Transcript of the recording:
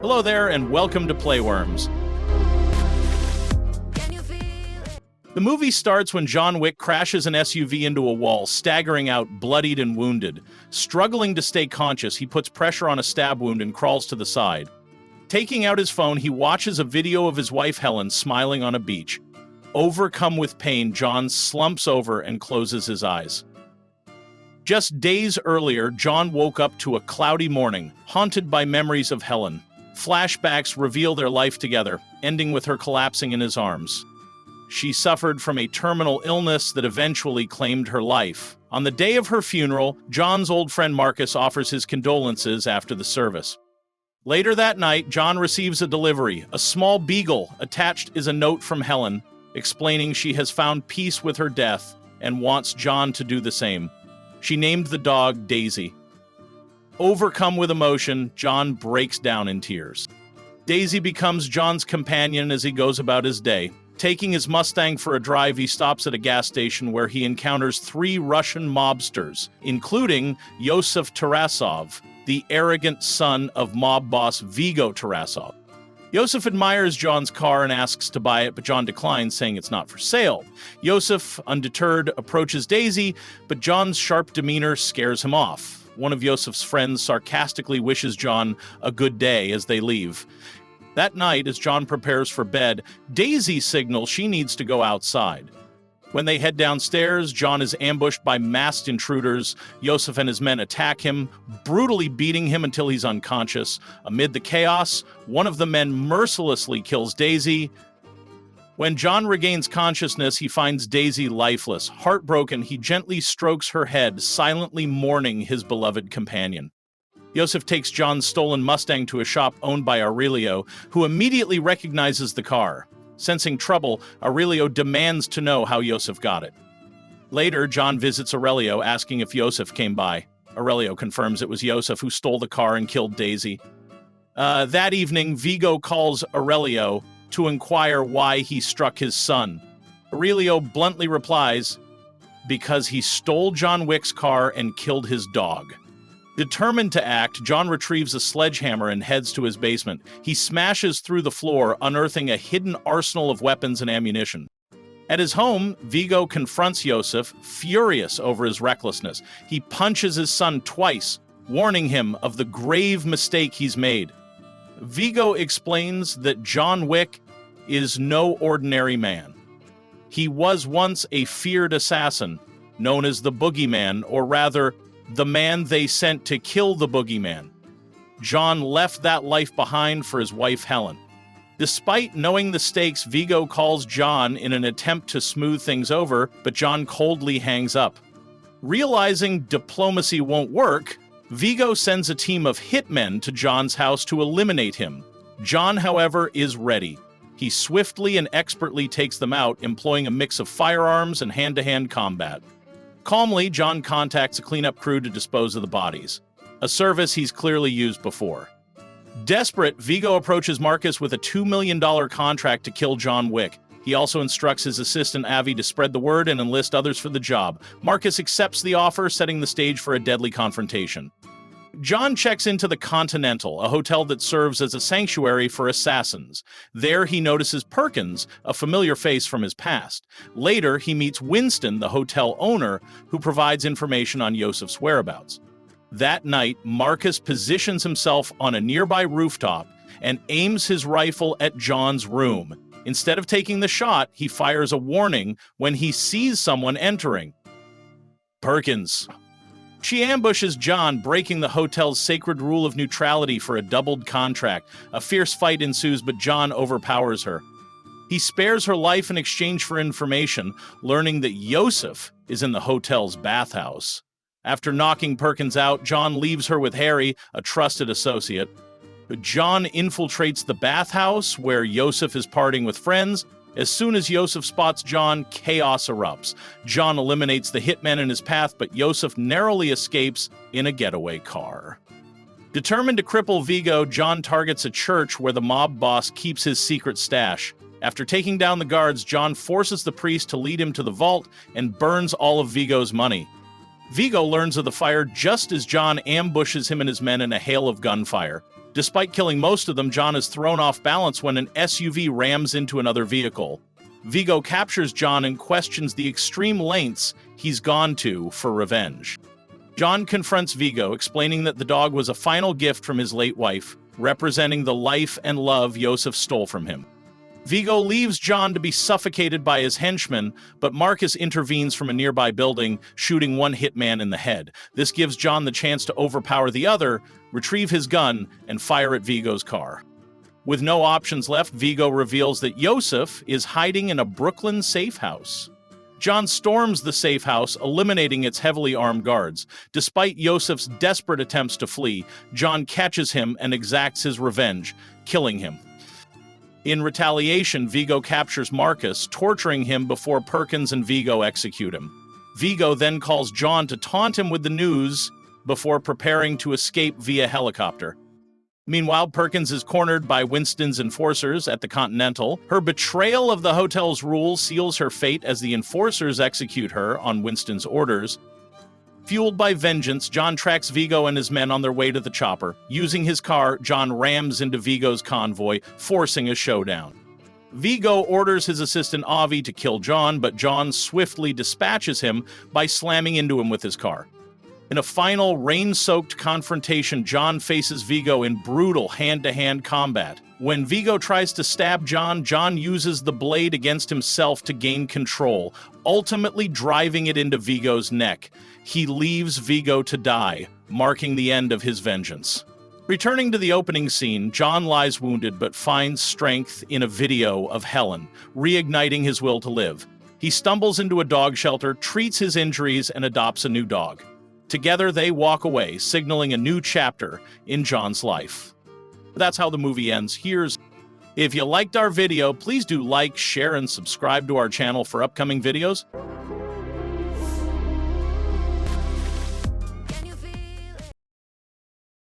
Hello there, and welcome to Playworms. The movie starts when John Wick crashes an SUV into a wall, staggering out, bloodied and wounded. Struggling to stay conscious, he puts pressure on a stab wound and crawls to the side. Taking out his phone, he watches a video of his wife Helen smiling on a beach. Overcome with pain, John slumps over and closes his eyes. Just days earlier, John woke up to a cloudy morning, haunted by memories of Helen. Flashbacks reveal their life together, ending with her collapsing in his arms. She suffered from a terminal illness that eventually claimed her life. On the day of her funeral, John's old friend Marcus offers his condolences after the service. Later that night, John receives a delivery. A small beagle. Attached is a note from Helen, explaining she has found peace with her death and wants John to do the same. She named the dog Daisy. Overcome with emotion, John breaks down in tears. Daisy becomes John's companion as he goes about his day. Taking his Mustang for a drive, he stops at a gas station where he encounters 3 Russian mobsters, including Yosef Tarasov, the arrogant son of mob boss Vigo Tarasov. Yosef admires John's car and asks to buy it, but John declines, saying it's not for sale. Yosef, undeterred, approaches Daisy, but John's sharp demeanor scares him off. One of Yosef's friends sarcastically wishes John a good day as they leave. That night, as John prepares for bed, Daisy signals she needs to go outside. When they head downstairs, John is ambushed by masked intruders. Yosef and his men attack him, brutally beating him until he's unconscious. Amid the chaos, one of the men mercilessly kills Daisy. When John regains consciousness, he finds Daisy lifeless. Heartbroken, he gently strokes her head, silently mourning his beloved companion. Yosef takes John's stolen Mustang to a shop owned by Aurelio, who immediately recognizes the car. Sensing trouble, Aurelio demands to know how Yosef got it. Later, John visits Aurelio, asking if Yosef came by. Aurelio confirms it was Yosef who stole the car and killed Daisy. That evening, Vigo calls Aurelio to inquire why he struck his son. Aurelio bluntly replies, because he stole John Wick's car and killed his dog. Determined to act, John retrieves a sledgehammer and heads to his basement. He smashes through the floor, unearthing a hidden arsenal of weapons and ammunition. At his home, Vigo confronts Yosef, furious over his recklessness. He punches his son twice, warning him of the grave mistake he's made. Vigo explains that John Wick is no ordinary man. He was once a feared assassin, known as the Boogeyman, or rather, the man they sent to kill the Boogeyman. John left that life behind for his wife Helen. Despite knowing the stakes, Vigo calls John in an attempt to smooth things over, but John coldly hangs up. Realizing diplomacy won't work, Vigo sends a team of hitmen to John's house to eliminate him. John, however, is ready. He swiftly and expertly takes them out, employing a mix of firearms and hand-to-hand combat. Calmly, John contacts a cleanup crew to dispose of the bodies, a service he's clearly used before. Desperate, Vigo approaches Marcus with a $2 million contract to kill John Wick. He also instructs his assistant Avi to spread the word and enlist others for the job. Marcus accepts the offer, setting the stage for a deadly confrontation. John checks into the Continental, a hotel that serves as a sanctuary for assassins. There he notices Perkins, a familiar face from his past. Later, he meets Winston, the hotel owner, who provides information on Yosef's whereabouts. That night, Marcus positions himself on a nearby rooftop and aims his rifle at John's room. Instead of taking the shot, he fires a warning when he sees someone entering. Perkins. She ambushes John, breaking the hotel's sacred rule of neutrality for a doubled contract. A fierce fight ensues, but John overpowers her. He spares her life in exchange for information, learning that Yosef is in the hotel's bathhouse. After knocking Perkins out, John leaves her with Harry, a trusted associate. John infiltrates the bathhouse, where Yosef is partying with friends. As soon as Yosef spots John, chaos erupts. John eliminates the hitman in his path, but Yosef narrowly escapes in a getaway car. Determined to cripple Vigo, John targets a church where the mob boss keeps his secret stash. After taking down the guards, John forces the priest to lead him to the vault and burns all of Vigo's money. Vigo learns of the fire just as John ambushes him and his men in a hail of gunfire. Despite killing most of them, John is thrown off balance when an SUV rams into another vehicle. Vigo captures John and questions the extreme lengths he's gone to for revenge. John confronts Vigo, explaining that the dog was a final gift from his late wife, representing the life and love Yosef stole from him. Vigo leaves John to be suffocated by his henchmen, but Marcus intervenes from a nearby building, shooting one hitman in the head. This gives John the chance to overpower the other, retrieve his gun, and fire at Vigo's car. With no options left, Vigo reveals that Yosef is hiding in a Brooklyn safe house. John storms the safe house, eliminating its heavily armed guards. Despite Yosef's desperate attempts to flee, John catches him and exacts his revenge, killing him. In retaliation, Vigo captures Marcus, torturing him before Perkins and Vigo execute him. Vigo then calls John to taunt him with the news before preparing to escape via helicopter. Meanwhile, Perkins is cornered by Winston's enforcers at the Continental. Her betrayal of the hotel's rules seals her fate as the enforcers execute her on Winston's orders. Fueled by vengeance, John tracks Vigo and his men on their way to the chopper. Using his car, John rams into Vigo's convoy, forcing a showdown. Vigo orders his assistant Avi to kill John, but John swiftly dispatches him by slamming into him with his car. In a final rain-soaked confrontation, John faces Vigo in brutal hand-to-hand combat. When Vigo tries to stab John, John uses the blade against himself to gain control, ultimately driving it into Vigo's neck. He leaves Vigo to die, marking the end of his vengeance. Returning to the opening scene, John lies wounded but finds strength in a video of Helen, reigniting his will to live. He stumbles into a dog shelter, treats his injuries, and adopts a new dog. Together, they walk away, signaling a new chapter in John's life. That's how the movie ends. If you liked our video, please do like, share, and subscribe to our channel for upcoming videos.